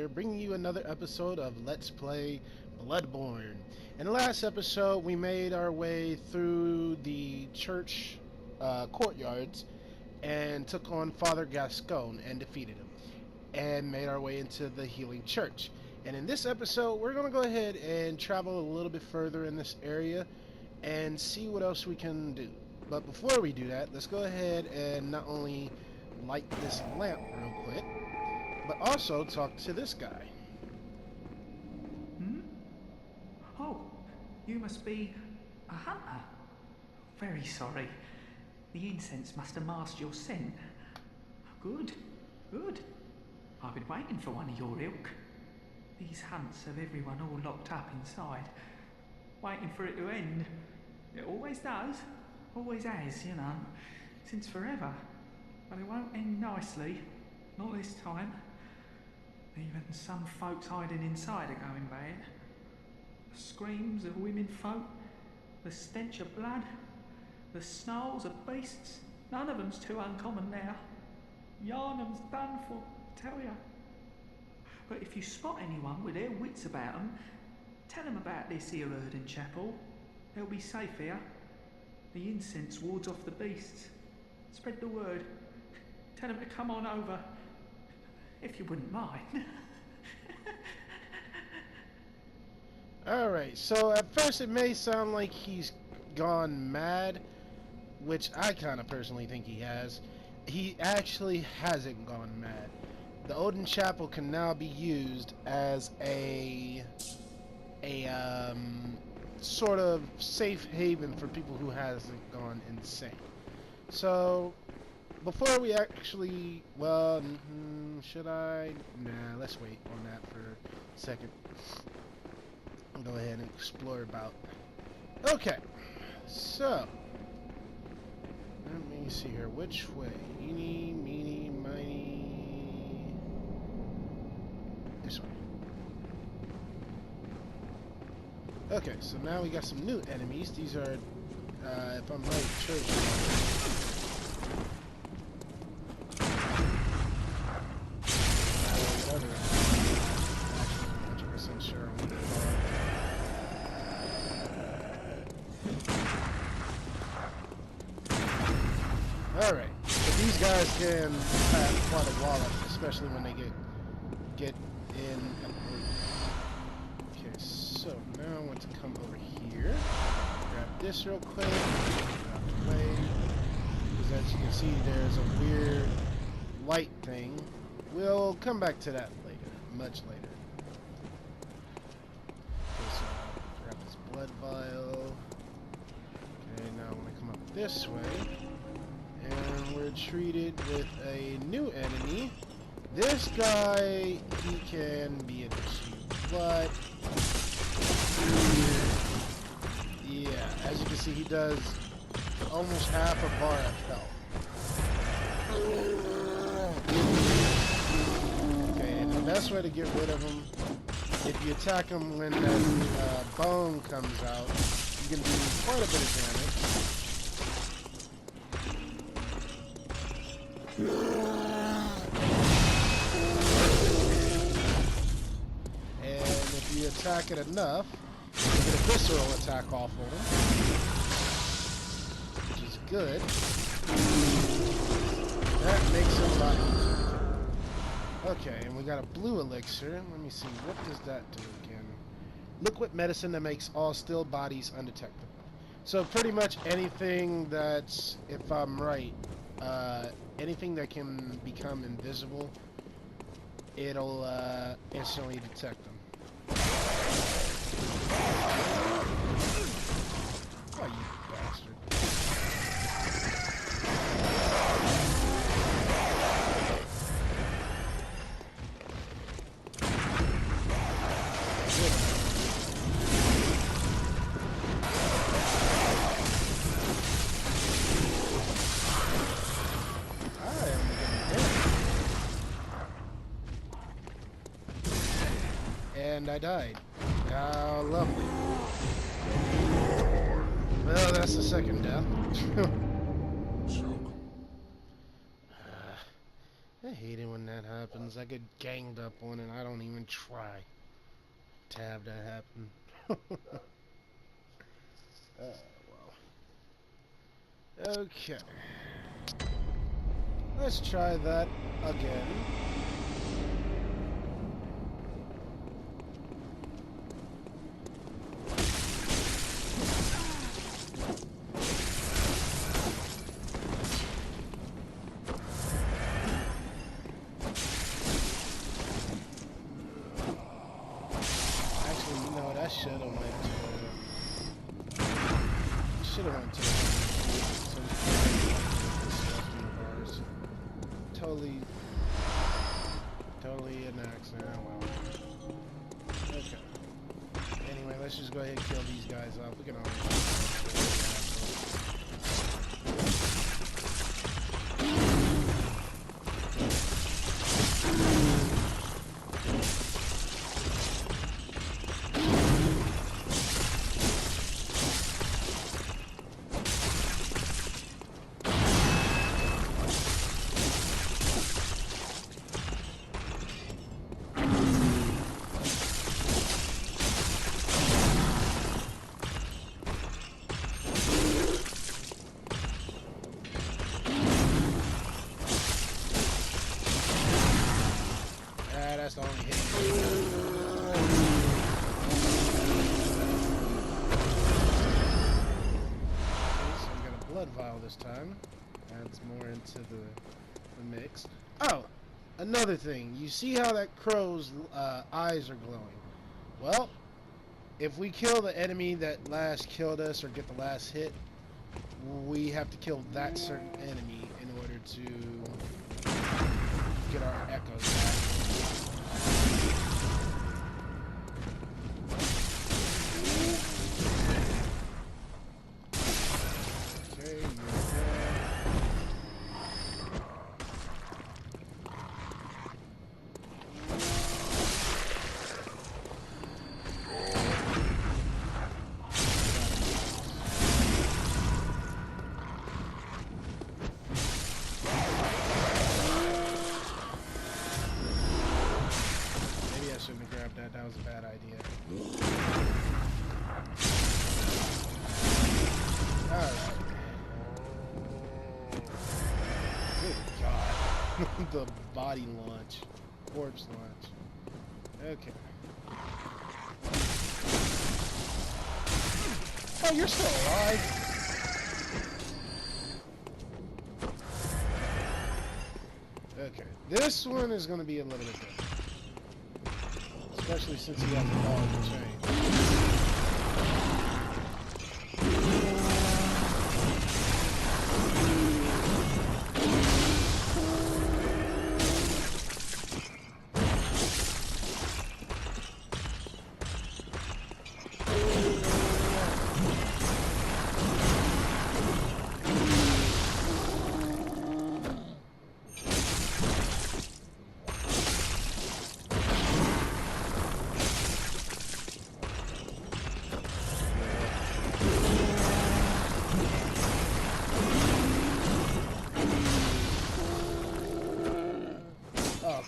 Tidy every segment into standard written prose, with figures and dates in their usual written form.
here, bringing you another episode of Let's Play Bloodborne. In the last episode, we made our way through the church courtyards and took on Father Gascon and defeated him, and made our way into the healing church. And in this episode, we're going to go ahead and travel a little bit further in this area and see what else we can do. But before we do that, let's go ahead and not only light this lamp real quick, but also talk to this guy. Oh, you must be a hunter. Very sorry. The incense must have masked your scent. Good, good. I've been waiting for one of your ilk. These hunts have everyone all locked up inside, waiting for it to end. It always does, always has, you know, since forever. But it won't end nicely, not this time. Even some folks hiding inside are going bad. The screams of women folk, the stench of blood, the snarls of beasts, none of them's too uncommon now. Yharnm's done for, tell ya. But if you spot anyone with their wits about them, tell them about this here Erdene chapel. They'll be safe here. The incense wards off the beasts. Spread the word. Tell them to come on over. If you wouldn't mind. Alright, so at first it may sound like he's gone mad, which I kind of personally think he has. He actually hasn't gone mad. The Erdene Chapel can now be used as a sort of safe haven for people who hasn't gone insane. So before we actually, well, should I? Nah, let's wait on that for a second. I'll go ahead and explore about. Okay, so let me see here. Which way? Eeny, meeny, miny. This way. Okay, so now we got some new enemies. These are, if I'm right, church. 100% sure on what they are. Alright, so these guys can have quite a wallop, especially when they get in a group. Okay, so now I want to come over here, grab this real quick, get out the way, because as you can see there's a weird light thing. We'll come back to that later, much later. Okay, so grab this blood vial. Okay, now I want to come up this way. And we're treated with a new enemy. This guy, he can be an issue, but yeah, as you can see, he does almost half a bar of health. Okay, and the best way to get rid of him, if you attack him when that bone comes out, you can do quite a bit of damage. And if you attack it enough, you get a visceral attack off on him, which is good. That makes it a lot easier. Okay, and we got a blue elixir. Let me see, what does that do again? Liquid medicine that makes all still bodies undetectable. So pretty much anything that's, if I'm right, anything that can become invisible, it'll instantly detect them. Oh, you bastard. And I died. How lovely. Well, that's the second death. Hey, hate it when that happens. I get ganged up on and I don't even try to have that happen. Well. Okay. Let's try that again. Totally an accident. Well. Okay. Anyway, let's just go ahead and kill these guys off. We can always. That's the only hit. Okay, so we got a blood vial this time. Adds more into the mix. Oh, another thing. You see how that crow's eyes are glowing? Well, if we kill the enemy that last killed us or get the last hit, we have to kill that certain enemy in order to get our echoes back. That was a bad idea. Alright. Good God. The body launch. Corpse launch. Okay. Oh, you're still alive? Okay. This one is going to be a little bit different. Especially since he has a ball and chain.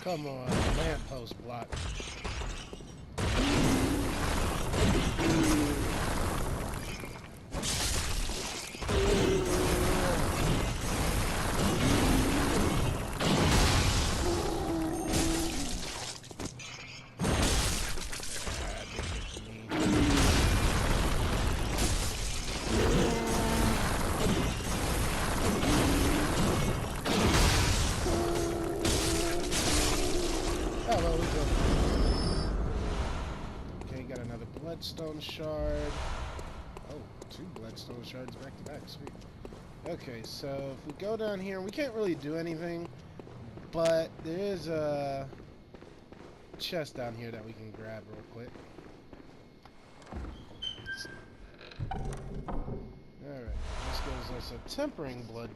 Come on, lamppost block. Okay, got another bloodstone shard. Oh, 2 bloodstone shards back to back. Sweet. Okay, so if we go down here, we can't really do anything, but there is a chest down here that we can grab real quick. Alright, this gives us a tempering blood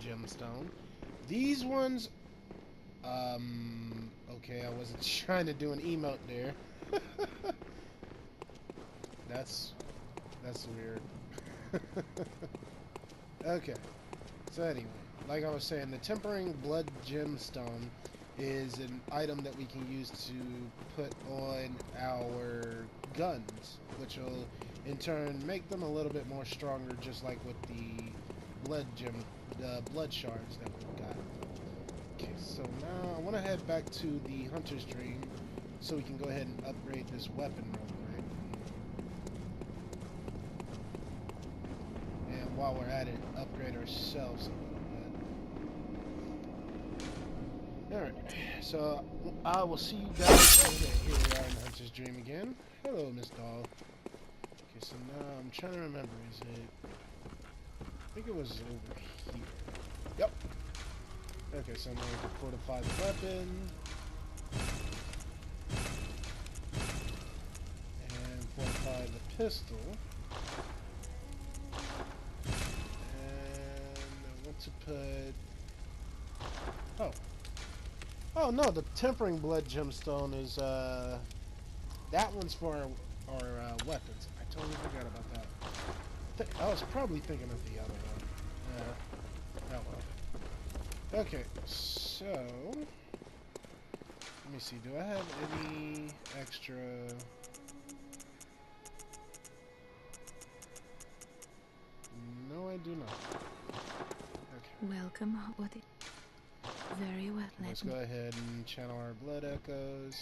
gemstone. These ones, okay, I wasn't trying to do an emote there. That's weird. Okay, so anyway, like I was saying, the tempering blood gemstone is an item that we can use to put on our guns, which will in turn make them a little bit more stronger, just like with the blood shards that we've got. Okay, so now I want to head back to the Hunter's Dream so we can go ahead and upgrade this weapon real quick. And while we're at it, upgrade ourselves a little bit. Alright, so I will see you guys. Okay, here we are in the Hunter's Dream again. Hello, Miss Doll. Okay, so now I'm trying to remember, is it... I think it was over here. Yep. Okay, so now we can fortify the weapon. And fortify the pistol. And I want to put... Oh. Oh no, the Tempering Blood Gemstone is, that one's for our weapons. I totally forgot about that. I was probably thinking of the other one. Oh well. Okay, so... Let me see, do I have any extra... No, I do not. Okay. Welcome, what it... Very well, Let's go ahead and channel our blood echoes.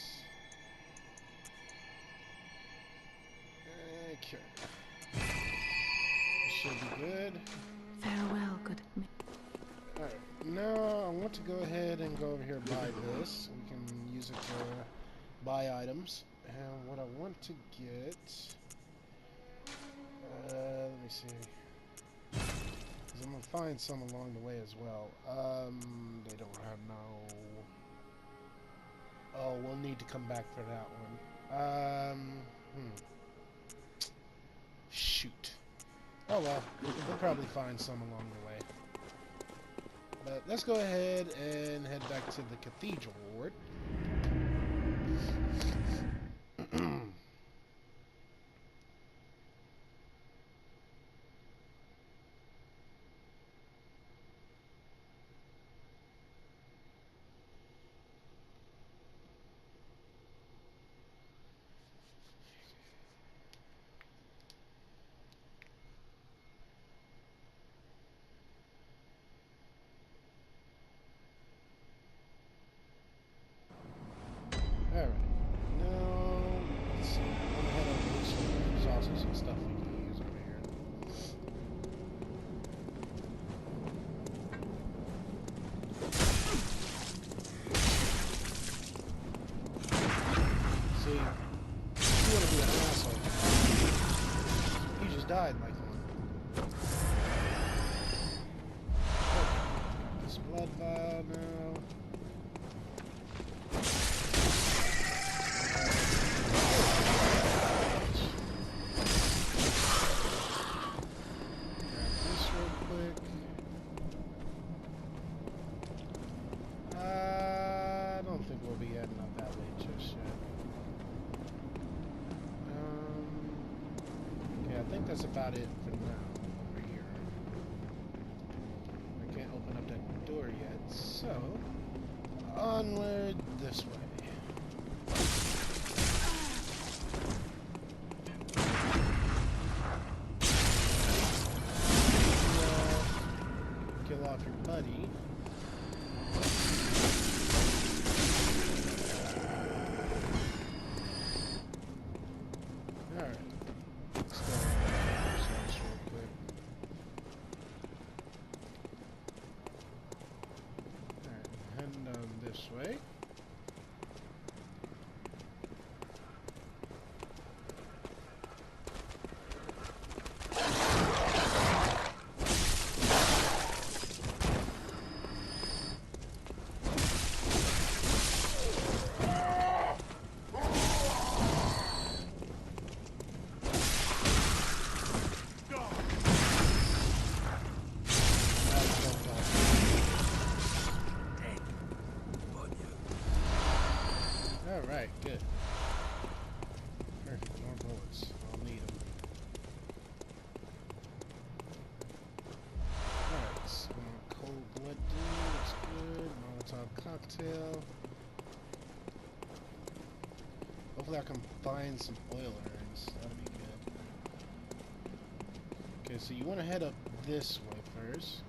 Okay. Should be good. Farewell, good. Alright, now I want to go ahead and go over here and buy this. We can use it to buy items. And what I want to get... let me see. Because I'm going to find some along the way as well. They don't have no... Oh, we'll need to come back for that one. Shoot. Oh well, we'll probably find some along the way. But let's go ahead and head back to the Cathedral Ward. Alright, now, let's see, I'm gonna head over this way. There's also some stuff we can use over here. See, you wanna be an asshole. You just died like one. Okay, got this blood vial now. That's about it for now over here. I can't open up that door yet, so onward this way. Kill off your buddy. Alright. Let's go. This way. Alright, good. Perfect, more bullets. I'll need them. Alright, so cold blood dude, that's good. Molotov cocktail. hopefully I can find some oil urns. That'll be good. Okay, so you want to head up this way first.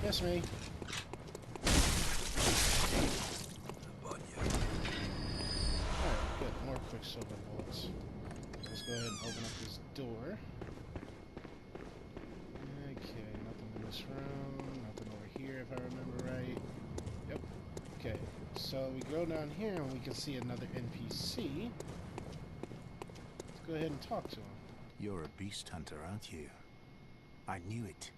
Yes, me. Alright, good. More quicksilver bullets. Let's go ahead and open up this door. Okay, nothing in this room. Nothing over here if I remember right. Yep. Okay, so we go down here and we can see another NPC. Let's go ahead and talk to him. You're a beast hunter, aren't you? I knew it.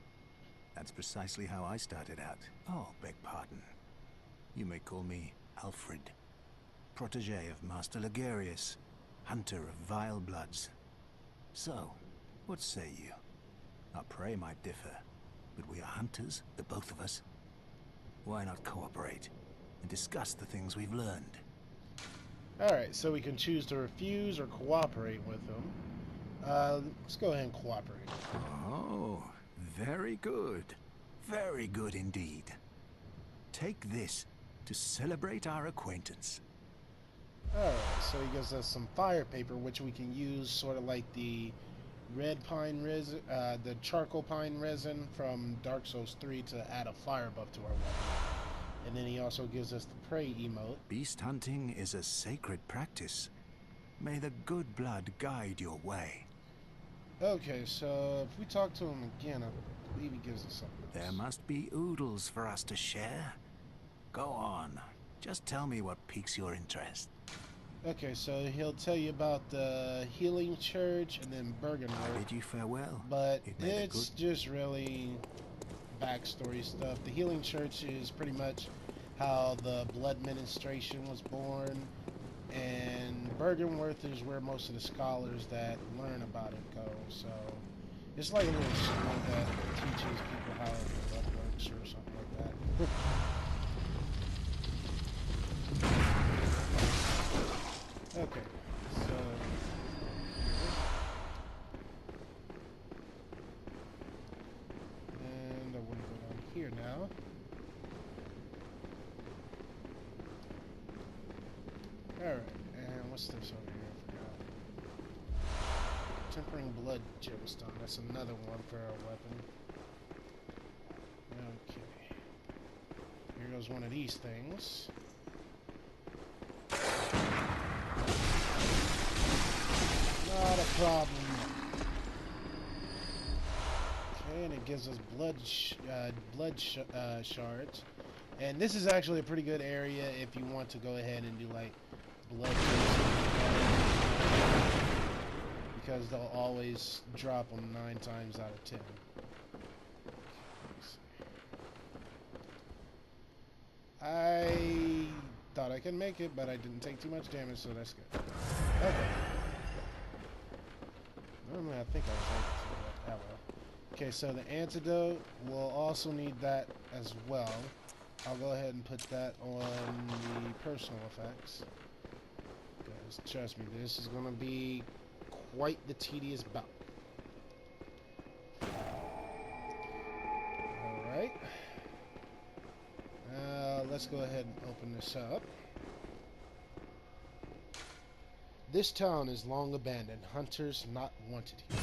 That's precisely how I started out. Oh, beg pardon. You may call me Alfred, protege of Master Ligarius, hunter of vile bloods. So, what say you? Our prey might differ, but we are hunters, the both of us. Why not cooperate and discuss the things we've learned? Alright, so we can choose to refuse or cooperate with him. Let's go ahead and cooperate. Oh, very good. Very good indeed. Take this to celebrate our acquaintance. Alright, so he gives us some fire paper, which we can use sort of like the red pine resin, the charcoal pine resin from Dark Souls 3 to add a fire buff to our weapon. And then he also gives us the prey emote. Beast hunting is a sacred practice. May the good blood guide your way. Okay, so if we talk to him again, I believe he gives us something else. There must be oodles for us to share. Go on. Just tell me what piques your interest. Okay, so he'll tell you about the Healing Church and then Bergenworth. I bid you farewell. But It made a it's good- just really backstory stuff. The Healing Church is pretty much how the Blood Ministration was born, and Bergenworth is where most of the scholars that learn about it go. So it's like a little school that teaches people how blood works or something like that. Okay, so and I want to go down here now. Alright, and what's this over here? I forgot. Tempering Blood Gemstone. That's another one for our weapon. Okay. Here goes one of these things. Not a problem. Okay, and it gives us shards. And this is actually a pretty good area if you want to go ahead and do like blood because they'll always drop them 9 times out of 10. I thought I could make it, but I didn't take too much damage, so that's good. Okay. Normally I think I was able to do that. Oh well. Okay, so the antidote, we'll also need that as well. I'll go ahead and put that on the personal effects. Guys, trust me, this is going to be quite the tedious bout. Alright. Let's go ahead and open this up. This town is long abandoned. Hunters not wanted here.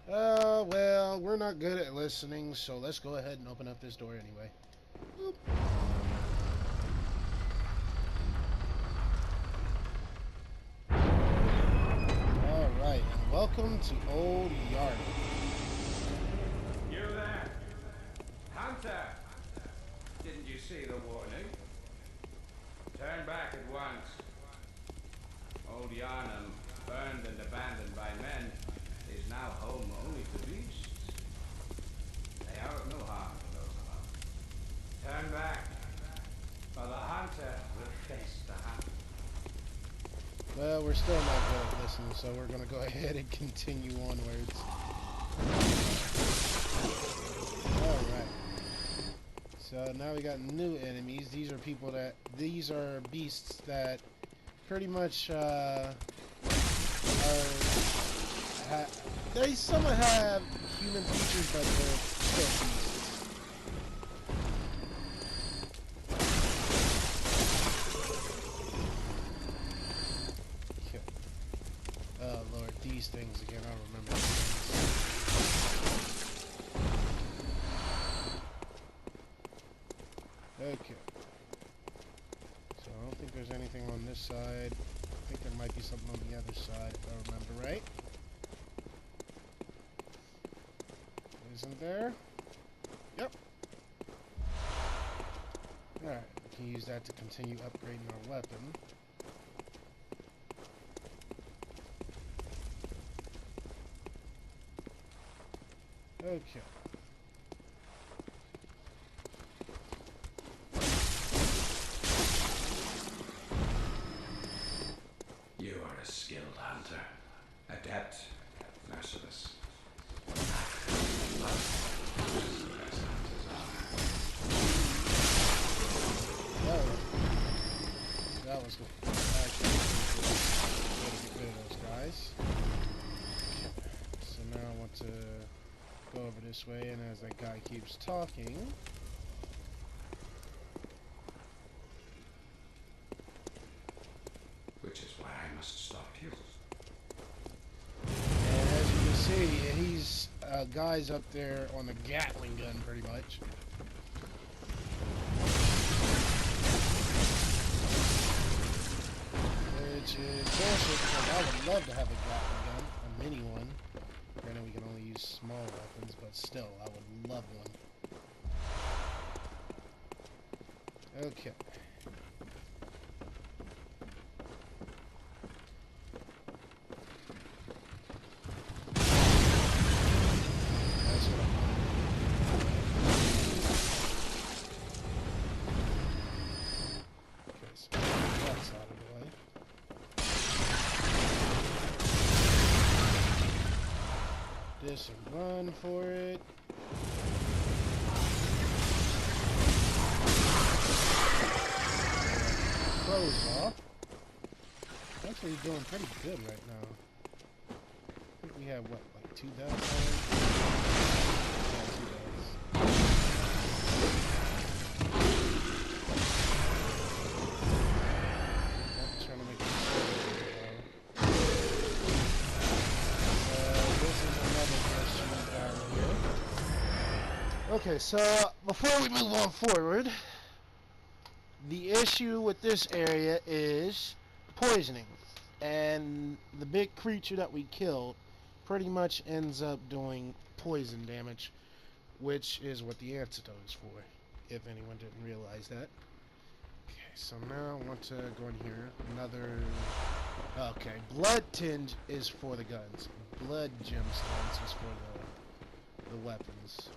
Well, we're not good at listening, so let's go ahead and open up this door anyway. Boop. Alright, and welcome to Old Yharnm. You there? Hunter! Didn't you see the warning? Turn back at once. Old Yharnm, burned and abandoned by men, is now home only to beasts. They are of no harm to those alone. Turn back, or the hunter will face the hunt. Well, we're still not good at listening, so we're gonna go ahead and continue onwards. Alright. So now we got new enemies. These are beasts that pretty much have they somewhat have human features, but they're still beasts. Okay. Oh Lord, these things again. I remember these things. Okay. So I don't think there's anything on this side. I think there might be something on the other side, if I remember right. Isn't there? Yep. Alright, we can use that to continue upgrading our weapon. Okay. You are a skilled hunter. Adept, merciless. That was actually way to get rid of those guys. Okay. So now I want to go over this way, and as that guy keeps talking, Which is why I must stop you. and as you can see, he's guys up there on the Gatling gun, pretty much. Which is bullshit, because I would love to have a Gatling gun, a mini one. Granted, we can only use small weapons, but still, I would love one. Okay. That's what I want. Okay, so that's out of the way. This and run for it. Close off. Actually doing pretty good right now. I think we have what, like 2 deaths already? Yeah, 2 deaths. I'm trying to make it this is another issue down here. Okay, so before we move on forward, the issue with this area is poisoning, and the big creature that we killed pretty much ends up doing poison damage, which is what the antidote is for, if anyone didn't realize that. Okay, so now I want to go in here. Okay, blood tinge is for the guns. Blood gemstones is for the weapons.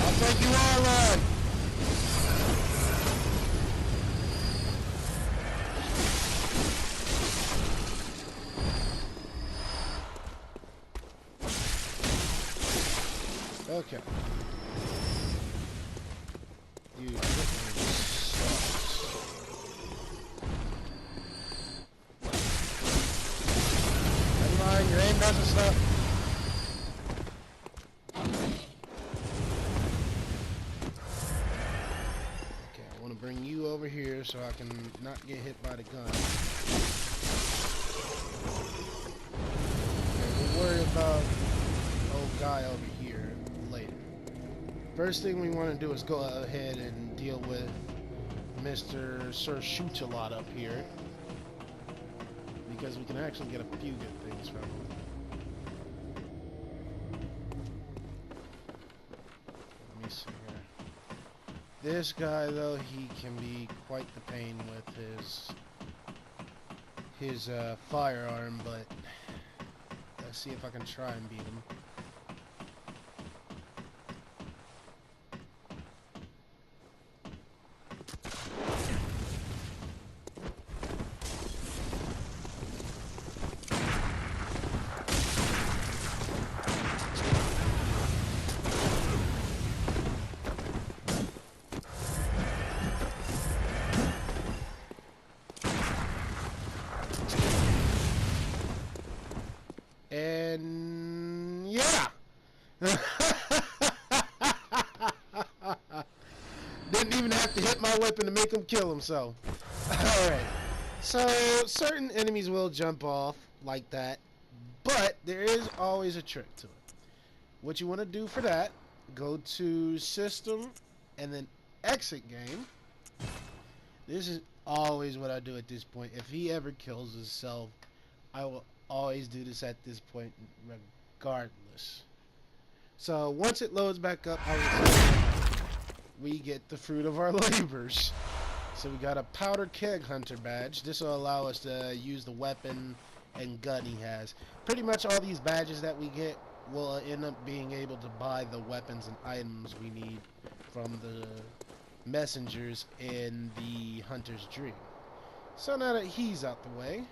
I'll take you all on. Okay. Dude, this sucks. Never mind, your aim doesn't stop. Bring you over here so I can not get hit by the gun. Okay, we'll worry about old guy over here later. First thing we want to do is go ahead and deal with Mr. Sir Shoot-a-lot up here, because we can actually get a few good things from him. Let me see here. This guy, though, he can be quite the pain with his firearm, but let's see if I can try and beat him. And yeah. Didn't even have to hit my weapon to make him kill himself. Alright. So, certain enemies will jump off like that, but there is always a trick to it. What you want to do for that, go to System, and then Exit Game. This is always what I do at this point. If he ever kills himself, I will always do this at this point regardless. So once it loads back up, I will say we get the fruit of our labors. So we got a powder keg hunter badge. This will allow us to use the weapon and gun he has. Pretty much all these badges that we get will end up being able to buy the weapons and items we need from the messengers in the hunter's dream. So now that he's out the way,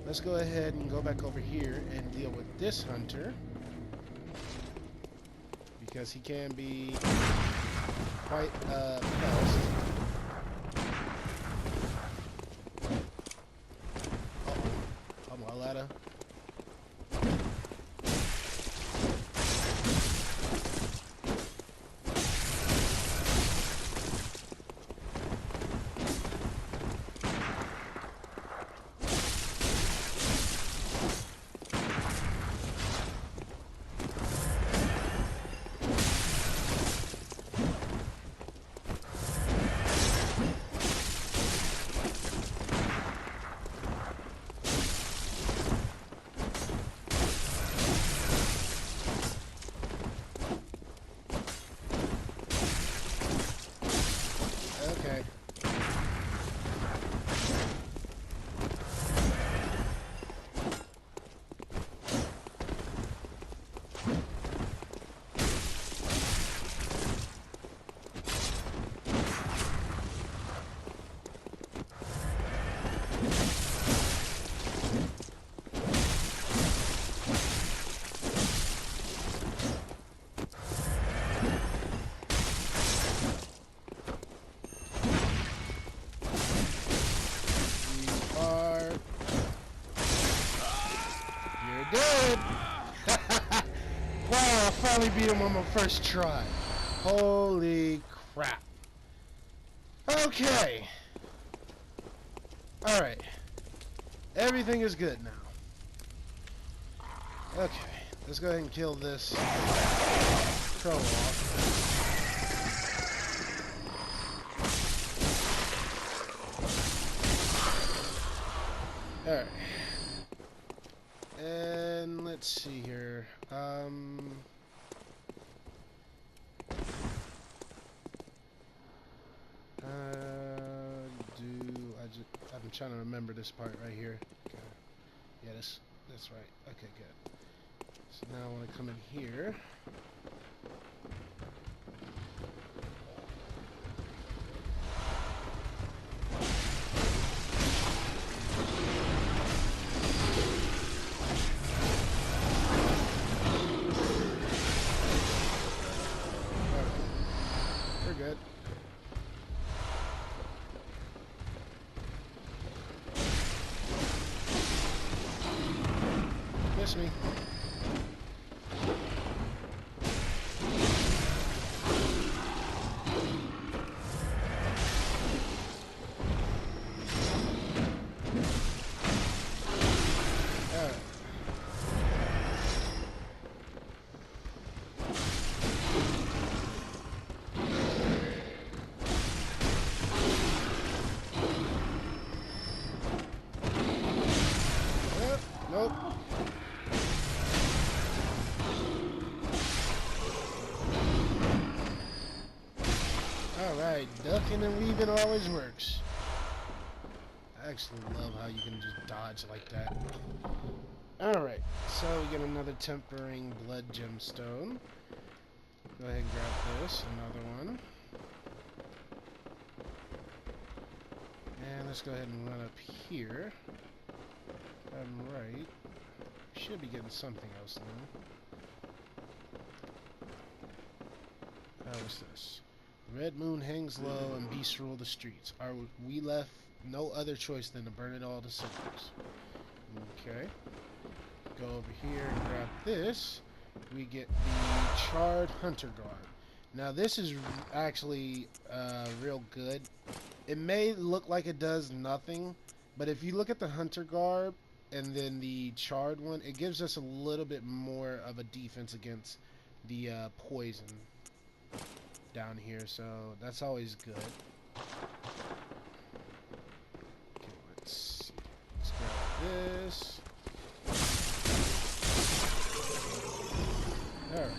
let's go ahead and go back over here and deal with this hunter, because he can be quite a pest. I'm all out of. Okay. Dead. Wow, I finally beat him on my first try. Holy crap. Okay. Alright. Everything is good now. Okay. Let's go ahead and kill this crow off. Alright. And let's see here. I'm trying to remember this part right here. Okay. Yeah, that's right. Okay, good. So now I want to come in here. We're good. Miss me. Nope. Alright, ducking and weaving always works. I actually love how you can just dodge like that. Alright, so we get another tempering blood gemstone. Go ahead and grab this, another one. And let's go ahead and run up here. I'm right. Should be getting something else now. What's this? Red moon hangs low and beasts rule the streets. Are we left no other choice than to burn it all to cinders? Okay. go over here and grab this, we get the Charred Hunter Garb. Now this is actually real good. It may look like it does nothing, but if you look at the Hunter Garb and then the Charred one, it gives us a little bit more of a defense against the poison down here, so that's always good. Okay, let's see. Let's grab this. Alright.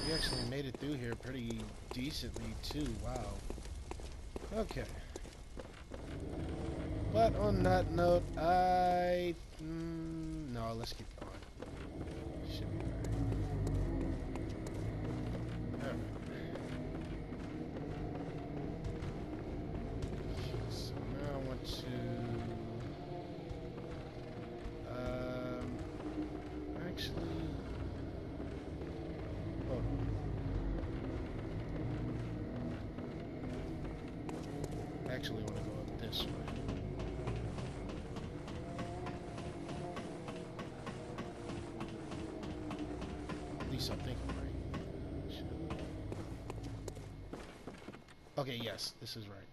We actually made it through here pretty decently too, wow. Okay. But on that note, no, let's keep going. Should be alright. Alright. So now I want to actually hold on. Actually want to go up this way. At least I'm thinking right. Okay, yes, this is right.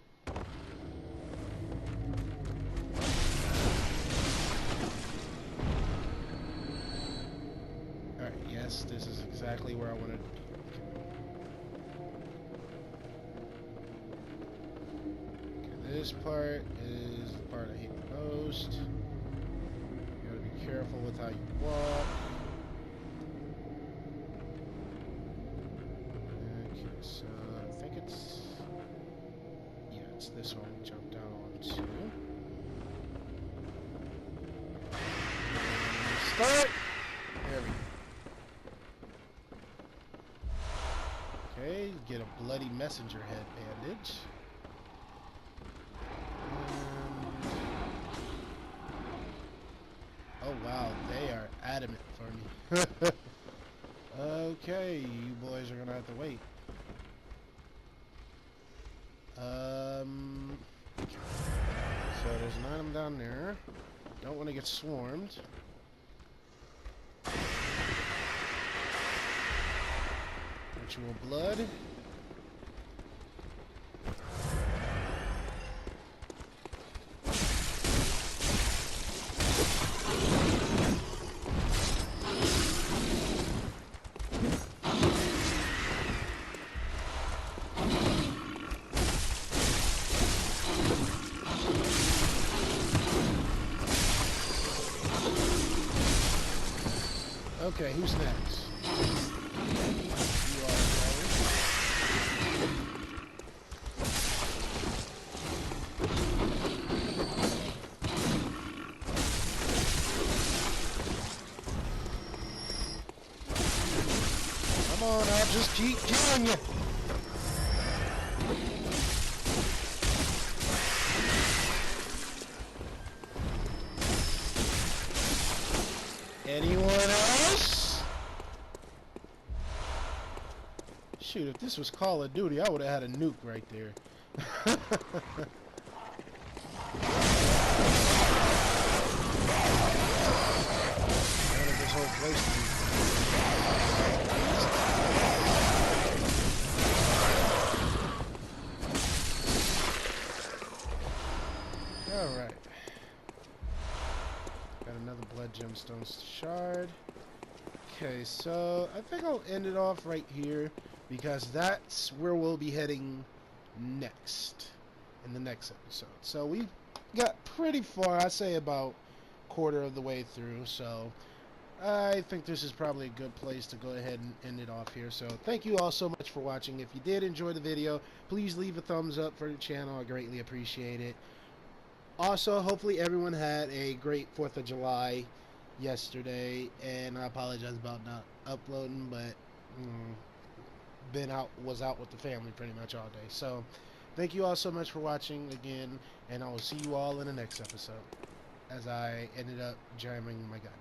Alright, yes, this is exactly where I wanted to. Okay, this part is the part I hate the most. You gotta be careful with how you walk. Okay, so I think it's... yeah, it's this one we jump down onto. Start! There we go. Okay, get a bloody messenger head bandage. Oh wow, they are adamant for me. Okay, you boys are gonna have to wait. So there's an item down there. Don't want to get swarmed. Ritual blood. Okay, who's next? You are, come on, I'll just keep killing you. Anyone else? Shoot, if this was Call of Duty, I would have had a nuke right there. Wanted this whole place to be... Alright. Got another blood gemstone shard. Okay, so I think I'll end it off right here because that's where we'll be heading next in the next episode. So we got pretty far, I'd say about quarter of the way through, so I think this is probably a good place to go ahead and end it off here. So thank you all so much for watching. If you did enjoy the video, please leave a thumbs up for the channel. I greatly appreciate it. Also, hopefully everyone had a great 4th of July yesterday, and I apologize about not uploading, but was out with the family pretty much all day. So thank you all so much for watching again, and I will see you all in the next episode as I ended up jamming my gun.